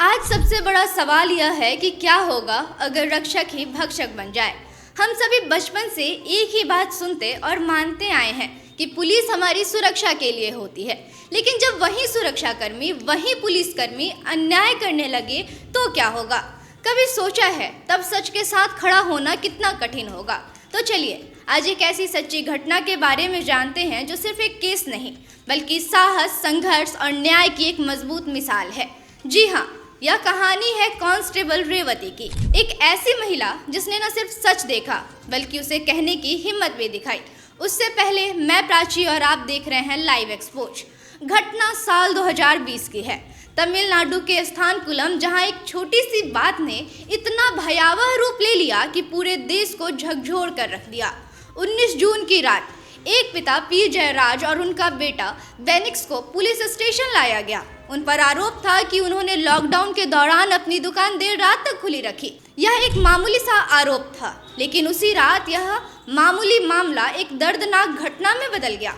आज सबसे बड़ा सवाल यह है कि क्या होगा अगर रक्षक ही भक्षक बन जाए। हम सभी बचपन से एक ही बात सुनते और मानते आए हैं कि पुलिस हमारी सुरक्षा के लिए होती है, लेकिन जब वही सुरक्षाकर्मी, वही पुलिसकर्मी अन्याय करने लगे तो क्या होगा? कभी सोचा है तब सच के साथ खड़ा होना कितना कठिन होगा? तो चलिए आज एक ऐसी सच्ची घटना के बारे में जानते हैं जो सिर्फ एक केस नहीं बल्कि साहस, संघर्ष और न्याय की एक मजबूत मिसाल है। जी हाँ, यह कहानी है कांस्टेबल रेवती की, एक ऐसी महिला जिसने न सिर्फ सच देखा बल्कि उसे कहने की हिम्मत भी दिखाई। उससे पहले मैं प्राची और आप देख रहे हैं लाइव एक्सपोज। घटना साल 2020 की है, तमिलनाडु के स्थानकुलम, जहां एक छोटी सी बात ने इतना भयावह रूप ले लिया कि पूरे देश को झकझोर कर रख दिया। 19 जून की रात एक पिता पी जयराज और उनका बेटा बेनिक्स को पुलिस स्टेशन लाया गया। उन पर आरोप था कि उन्होंने लॉकडाउन के दौरान अपनी दुकान देर रात तक खुली रखी। यह एक मामूली सा आरोप था, लेकिन उसी रात यह मामूली मामला एक दर्दनाक घटना में बदल गया।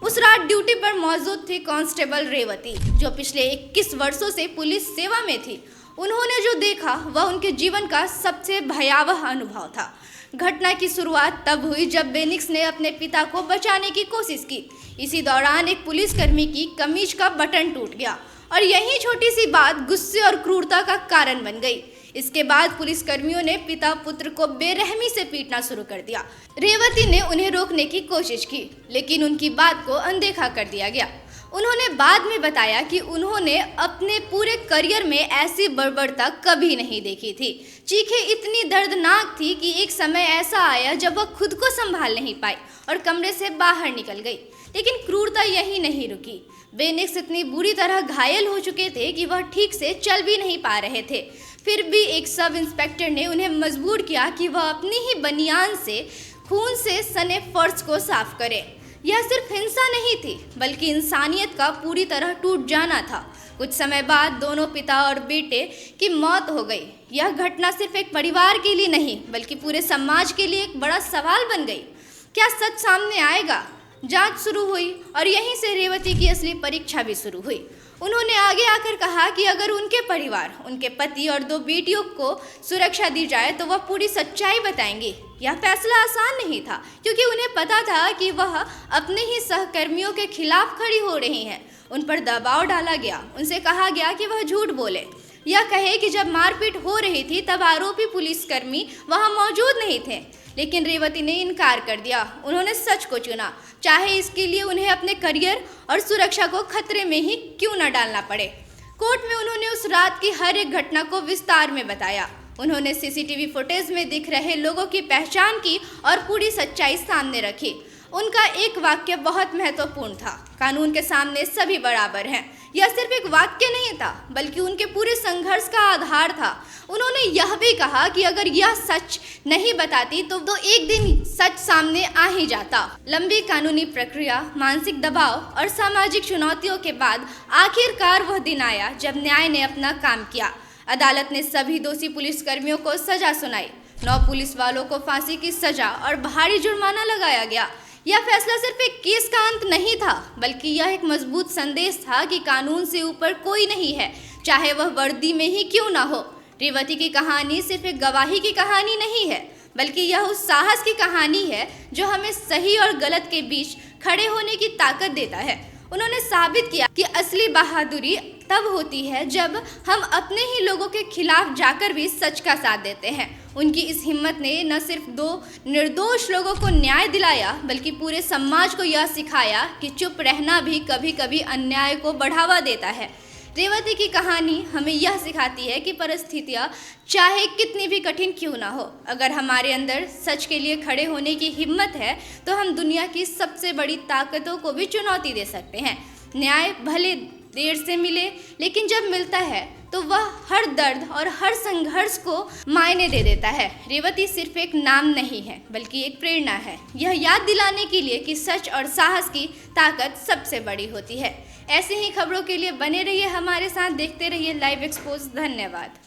उस रात ड्यूटी पर मौजूद थी कांस्टेबल रेवती, जो पिछले 21 वर्षों से पुलिस सेवा में थी। उन्होंने जो देखा वह उनके जीवन का सबसे भयावह अनुभव था। घटना की शुरुआत तब हुई जब बेनिक्स ने अपने पिता को बचाने की कोशिश की। इसी दौरान एक पुलिसकर्मी की कमीज का बटन टूट गया और यही छोटी सी बात गुस्से और क्रूरता का कारण बन गई। इसके बाद पुलिसकर्मियों ने पिता पुत्र को बेरहमी से पीटना शुरू कर दिया। रेवती ने उन्हें रोकने की कोशिश की, लेकिन उनकी बात को अनदेखा कर दिया गया। उन्होंने बाद में बताया कि उन्होंने अपने पूरे करियर में ऐसी बर्बरता कभी नहीं देखी थी। चीखें इतनी दर्दनाक थी कि एक समय ऐसा आया जब वह खुद को संभाल नहीं पाई और कमरे से बाहर निकल गई। लेकिन क्रूरता यही नहीं रुकी। बेनिक्स इतनी बुरी तरह घायल हो चुके थे कि वह ठीक से चल भी नहीं पा रहे थे। फिर भी एक सब इंस्पेक्टर ने उन्हें मजबूर किया कि वह अपनी ही बनियान से खून से सने फर्श को साफ करें। यह सिर्फ हिंसा नहीं थी बल्कि इंसानियत का पूरी तरह टूट जाना था। कुछ समय बाद दोनों पिता और बेटे की मौत हो गई। यह घटना सिर्फ एक परिवार के लिए नहीं बल्कि पूरे समाज के लिए एक बड़ा सवाल बन गई। क्या सच सामने आएगा? जांच शुरू हुई और यहीं से रेवती की असली परीक्षा भी शुरू हुई। उन्होंने आगे आकर कहा कि अगर उनके परिवार, उनके पति और 2 बेटियों को सुरक्षा दी जाए तो वह पूरी सच्चाई बताएंगी। यह फैसला आसान नहीं था, क्योंकि उन्हें पता था कि वह अपने ही सहकर्मियों के खिलाफ खड़ी हो रही हैं। उन पर दबाव डाला गया, उनसे कहा गया कि वह झूठ बोले। यह कहे कि जब मारपीट हो रही थी तब आरोपी पुलिसकर्मी वहां मौजूद नहीं थे। लेकिन रेवती ने इनकार कर दिया। उन्होंने सच को चुना, चाहे इसके लिए उन्हें अपने करियर और सुरक्षा को खतरे में ही क्यों न डालना पड़े। कोर्ट में उन्होंने उस रात की हर एक घटना को विस्तार में बताया। उन्होंने सीसीटीवी फुटेज में दिख रहे लोगों की पहचान की और पूरी सच्चाई सामने रखी। उनका एक वाक्य बहुत महत्वपूर्ण था, कानून के सामने सभी बराबर हैं। यह सिर्फ एक वाक्य नहीं था बल्कि उनके पूरे संघर्ष का आधार था। उन्होंने यह भी कहा कि अगर यह सच नहीं बताती तो एक दिन सच सामने आ ही जाता। लंबी कानूनी प्रक्रिया, मानसिक दबाव और सामाजिक चुनौतियों के बाद आखिरकार वह दिन आया जब न्याय ने अपना काम किया। अदालत ने सभी दोषी पुलिसकर्मियों को सजा सुनाई। 9 पुलिस वालों को फांसी की सजा और भारी जुर्माना लगाया गया। यह फैसला सिर्फ एक केस का अंत नहीं था बल्कि यह एक मजबूत संदेश था कि कानून से ऊपर कोई नहीं है, चाहे वह वर्दी में ही क्यों ना हो। रेवती की कहानी सिर्फ एक गवाही की कहानी नहीं है बल्कि यह उस साहस की कहानी है जो हमें सही और गलत के बीच खड़े होने की ताकत देता है। उन्होंने साबित किया कि असली बहादुरी तब होती है जब हम अपने ही लोगों के खिलाफ जाकर भी सच का साथ देते हैं। उनकी इस हिम्मत ने न सिर्फ 2 निर्दोष लोगों को न्याय दिलाया बल्कि पूरे समाज को यह सिखाया कि चुप रहना भी कभी कभी अन्याय को बढ़ावा देता है। रेवती की कहानी हमें यह सिखाती है कि परिस्थितियाँ चाहे कितनी भी कठिन क्यों ना हो, अगर हमारे अंदर सच के लिए खड़े होने की हिम्मत है तो हम दुनिया की सबसे बड़ी ताकतों को भी चुनौती दे सकते हैं। न्याय भले देर से मिले, लेकिन जब मिलता है तो वह हर दर्द और हर संघर्ष को मायने दे देता है। रेवती सिर्फ एक नाम नहीं है बल्कि एक प्रेरणा है, यह याद दिलाने के लिए कि सच और साहस की ताकत सबसे बड़ी होती है। ऐसी ही खबरों के लिए बने रहिए हमारे साथ, देखते रहिए लाइव एक्सपोज। धन्यवाद।